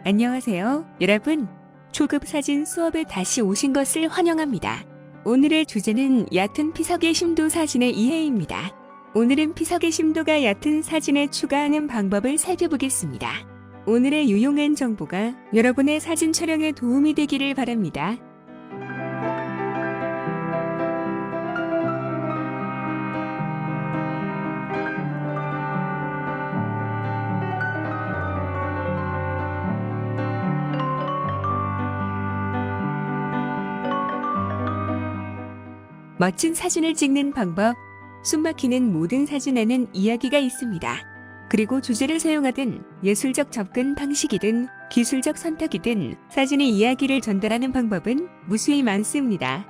안녕하세요. 여러분, 초급 사진 수업에 다시 오신 것을 환영합니다. 오늘의 주제는 얕은 피석의 심도 사진의 이해입니다. 오늘은 피석의 심도가 얕은 사진에 추가하는 방법을 살펴보겠습니다. 오늘의 유용한 정보가 여러분의 사진 촬영에 도움이 되기를 바랍니다. 멋진 사진을 찍는 방법. 숨막히는 모든 사진에는 이야기가 있습니다. 그리고 주제를 사용하든 예술적 접근 방식이든 기술적 선택이든 사진의 이야기를 전달하는 방법은 무수히 많습니다.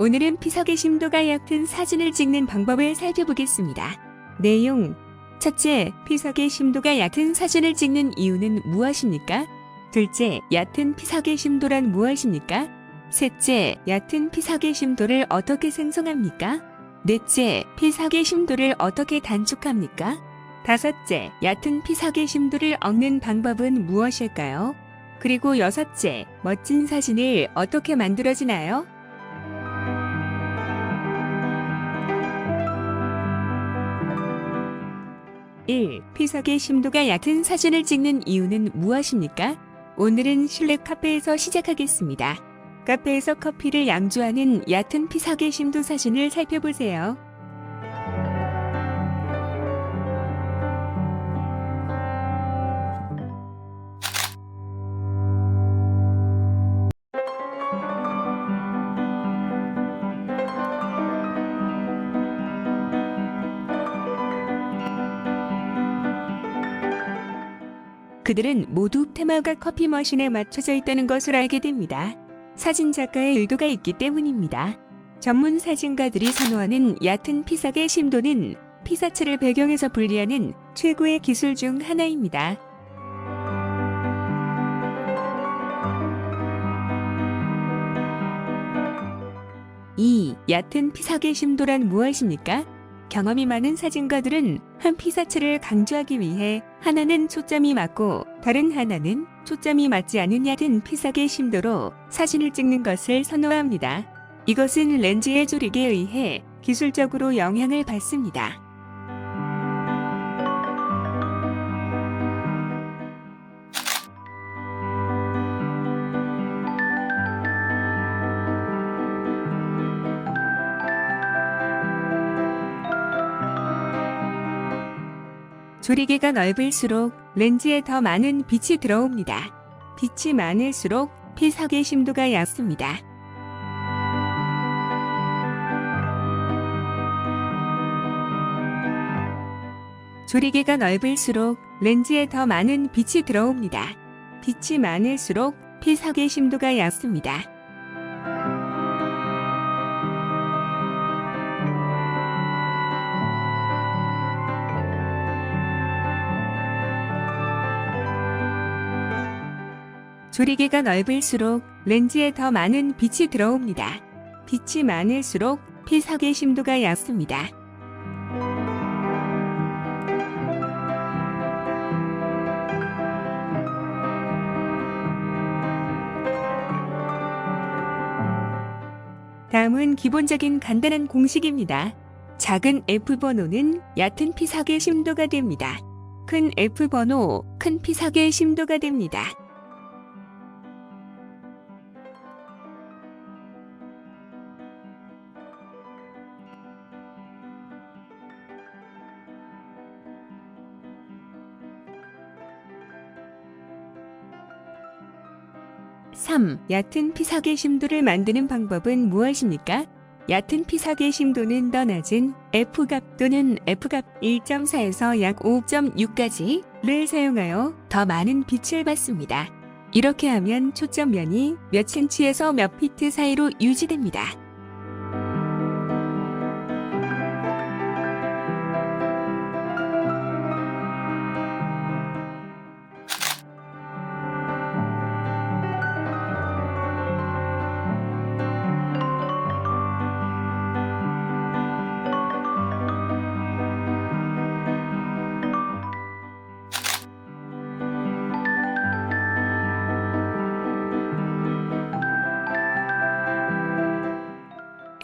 오늘은 피석의 심도가 얕은 사진을 찍는 방법을 살펴보겠습니다. 내용: 첫째, 피석의 심도가 얕은 사진을 찍는 이유는 무엇입니까? 둘째, 얕은 피석의 심도란 무엇입니까? 셋째, 얕은 피석의 심도를 어떻게 생성합니까? 넷째, 피석의 심도를 어떻게 단축합니까? 다섯째, 얕은 피석의 심도를 얻는 방법은 무엇일까요? 그리고 여섯째, 멋진 사진을 어떻게 만들어지나요? (1) 피석의 심도가 얕은 사진을 찍는 이유는 무엇입니까? 오늘은 실내 카페에서 시작하겠습니다. 카페에서 커피를 양조하는 얕은 피석의 심도 사진을 살펴보세요. 그들은 모두 테마가 커피 머신에 맞춰져 있다는 것을 알게 됩니다. 사진작가의 의도가 있기 때문입니다. 전문 사진가들이 선호하는 얕은 피석의 심도는 피사체를 배경에서 분리하는 최고의 기술 중 하나입니다. (2) 얕은 피석의 심도란 무엇입니까? 경험이 많은 사진가들은 한 피사체를 강조하기 위해 하나는 초점이 맞고 다른 하나는 초점이 맞지 않은 얕은 피석의 심도로 사진을 찍는 것을 선호합니다. 이것은 렌즈의 조력에 의해 기술적으로 영향을 받습니다. 조리개가 넓을수록 렌즈에 더 많은 빛이 들어옵니다. 빛이 많을수록 피석의 심도가 얕습니다. 조리개가 넓을수록 렌즈에 더 많은 빛이 들어옵니다. 빛이 많을수록 피석의 심도가 얕습니다. 조리개가 넓을수록 렌즈에 더 많은 빛이 들어옵니다. 빛이 많을수록 피석의 심도가 얕습니다. 다음은 기본적인 간단한 공식입니다. 작은 F번호는 얕은 피석의 심도가 됩니다. 큰 F번호, 큰 피석의 심도가 됩니다. (3) 얕은 피석의 심도를 만드는 방법은 무엇입니까? 얕은 피석의 심도는 더 낮은 F값 또는 F값 1.4에서 약 5.6까지를 사용하여 더 많은 빛을 받습니다. 이렇게 하면 초점면이 몇 cm에서 몇 피트 사이로 유지됩니다.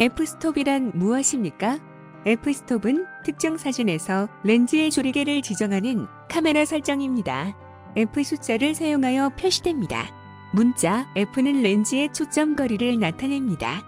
F-스톱이란 무엇입니까? F-스톱은 특정 사진에서 렌즈의 조리개를 지정하는 카메라 설정입니다. F 숫자를 사용하여 표시됩니다. 문자 F는 렌즈의 초점 거리를 나타냅니다.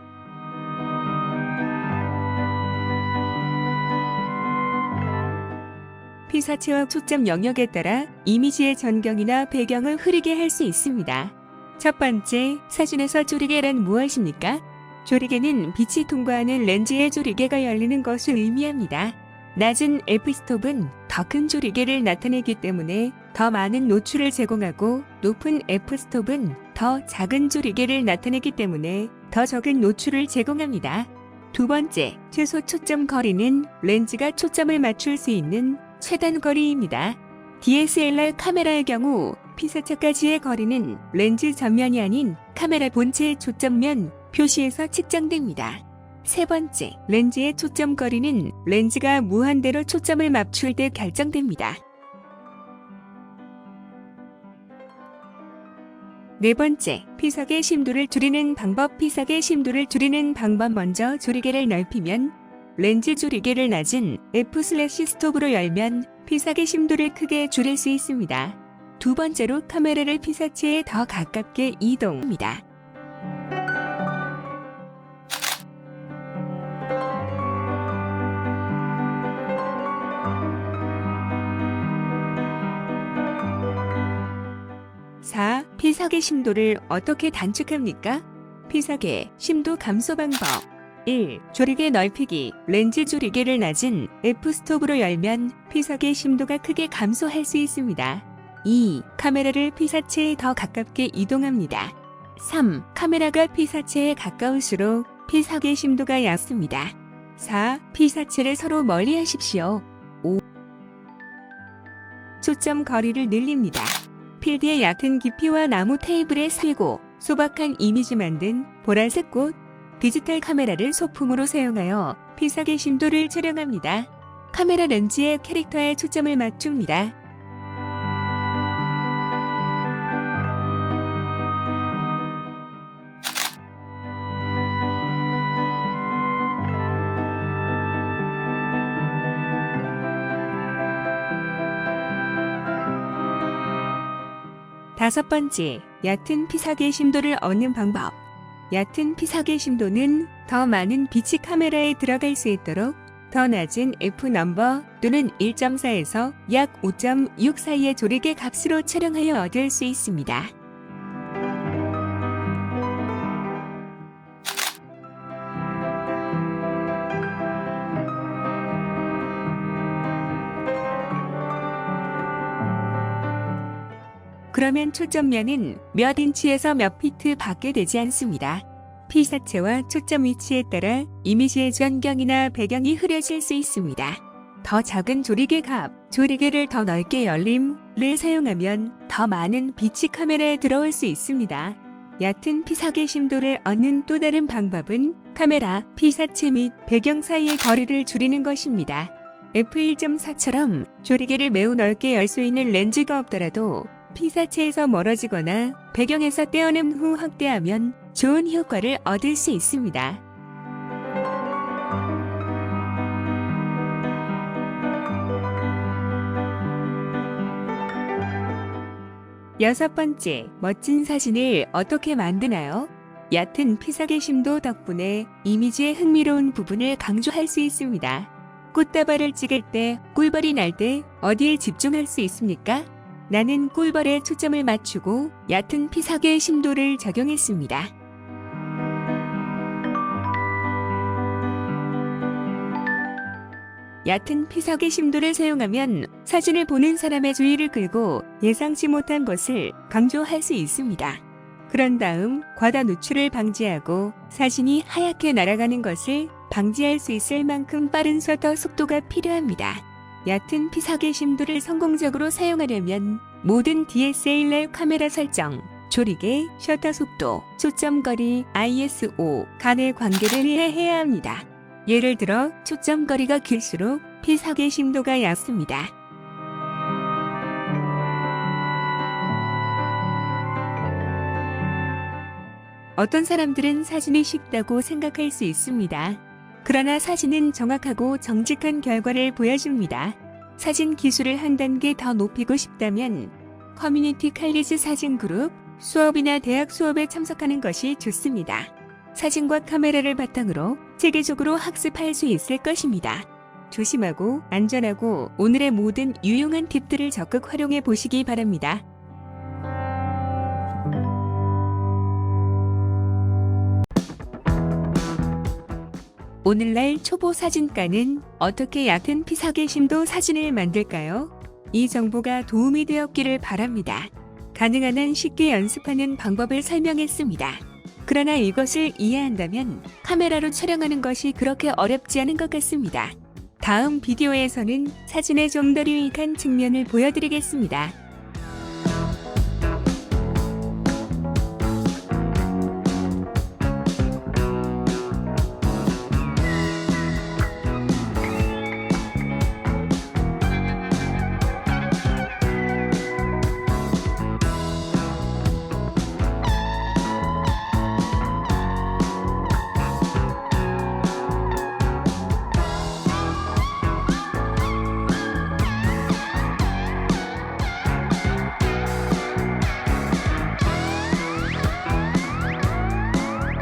피사체와 초점 영역에 따라 이미지의 전경이나 배경을 흐리게 할 수 있습니다. 첫 번째, 사진에서 조리개란 무엇입니까? 조리개는 빛이 통과하는 렌즈의 조리개가 열리는 것을 의미합니다. 낮은 f-스톱은 더 큰 조리개를 나타내기 때문에 더 많은 노출을 제공하고, 높은 f-스톱은 더 작은 조리개를 나타내기 때문에 더 적은 노출을 제공합니다. 두 번째, 최소 초점 거리는 렌즈가 초점을 맞출 수 있는 최단 거리입니다. DSLR 카메라의 경우 피사체까지의 거리는 렌즈 전면이 아닌 카메라 본체의 초점면 표시에서 측정됩니다. 세 번째, 렌즈의 초점 거리는 렌즈가 무한대로 초점을 맞출 때 결정됩니다. 네 번째, 피석의 심도를 줄이는 방법. 피석의 심도를 줄이는 방법. 먼저 조리개를 넓히면, 렌즈 조리개를 낮은 F/스톱으로 열면 피석의 심도를 크게 줄일 수 있습니다. 두 번째로 카메라를 피사체에 더 가깝게 이동합니다. 피석의 심도를 어떻게 단축합니까? 피석의 심도 감소 방법. 1. 조리개 넓히기. 렌즈 조리개를 낮은 F-스톱으로 열면 피석의 심도가 크게 감소할 수 있습니다. 2. 카메라를 피사체에 더 가깝게 이동합니다. 3. 카메라가 피사체에 가까울수록 피석의 심도가 얕습니다. 4. 피사체를 서로 멀리 하십시오. 5. 초점 거리를 늘립니다. 필드의 얕은 깊이와 나무 테이블에 쓰이고 소박한 이미지 만든 보라색 꽃, 디지털 카메라를 소품으로 사용하여 피석의 심도를 촬영합니다. 카메라 렌즈의 캐릭터에 초점을 맞춥니다. 다섯 번째, 얕은 피석의 심도를 얻는 방법. 얕은 피석의 심도는 더 많은 빛이 카메라에 들어갈 수 있도록 더 낮은 F 넘버 또는 1.4에서 약 5.6 사이의 조리개 값으로 촬영하여 얻을 수 있습니다. 그러면 초점면은 몇 인치에서 몇 피트 밖에 되지 않습니다. 피사체와 초점 위치에 따라 이미지의 전경이나 배경이 흐려질 수 있습니다. 더 작은 조리개 값, 조리개를 더 넓게 열림을 사용하면 더 많은 빛이 카메라에 들어올 수 있습니다. 얕은 피석의 심도를 얻는 또 다른 방법은 카메라, 피사체 및 배경 사이의 거리를 줄이는 것입니다. f1.4처럼 조리개를 매우 넓게 열 수 있는 렌즈가 없더라도 피사체에서 멀어지거나 배경에서 떼어낸 후 확대하면 좋은 효과를 얻을 수 있습니다. 여섯 번째, 멋진 사진을 어떻게 만드나요? 얕은 피석의 심도 덕분에 이미지의 흥미로운 부분을 강조할 수 있습니다. 꽃다발을 찍을 때, 꿀벌이 날 때 어디에 집중할 수 있습니까? 나는 꿀벌에 초점을 맞추고 얕은 피석의 심도를 적용했습니다. 얕은 피석의 심도를 사용하면 사진을 보는 사람의 주의를 끌고 예상치 못한 것을 강조할 수 있습니다. 그런 다음 과다 노출을 방지하고 사진이 하얗게 날아가는 것을 방지할 수 있을 만큼 빠른 셔터 속도가 필요합니다. 얕은 피석의 심도를 성공적으로 사용하려면 모든 DSLR 카메라 설정, 조리개, 셔터 속도, 초점 거리, ISO 간의 관계를 이해해야 합니다. 예를 들어 초점 거리가 길수록 피석의 심도가 얕습니다. 어떤 사람들은 사진이 쉽다고 생각할 수 있습니다. 그러나 사진은 정확하고 정직한 결과를 보여줍니다. 사진 기술을 한 단계 더 높이고 싶다면 커뮤니티 칼리지 사진 그룹, 수업이나 대학 수업에 참석하는 것이 좋습니다. 사진과 카메라를 바탕으로 체계적으로 학습할 수 있을 것입니다. 조심하고 안전하고 오늘의 모든 유용한 팁들을 적극 활용해 보시기 바랍니다. 오늘날 초보 사진가는 어떻게 얕은 피사계 심도 사진을 만들까요? 이 정보가 도움이 되었기를 바랍니다. 가능한 한 쉽게 연습하는 방법을 설명했습니다. 그러나 이것을 이해한다면 카메라로 촬영하는 것이 그렇게 어렵지 않은 것 같습니다. 다음 비디오에서는 사진의 좀 더 유익한 측면을 보여드리겠습니다.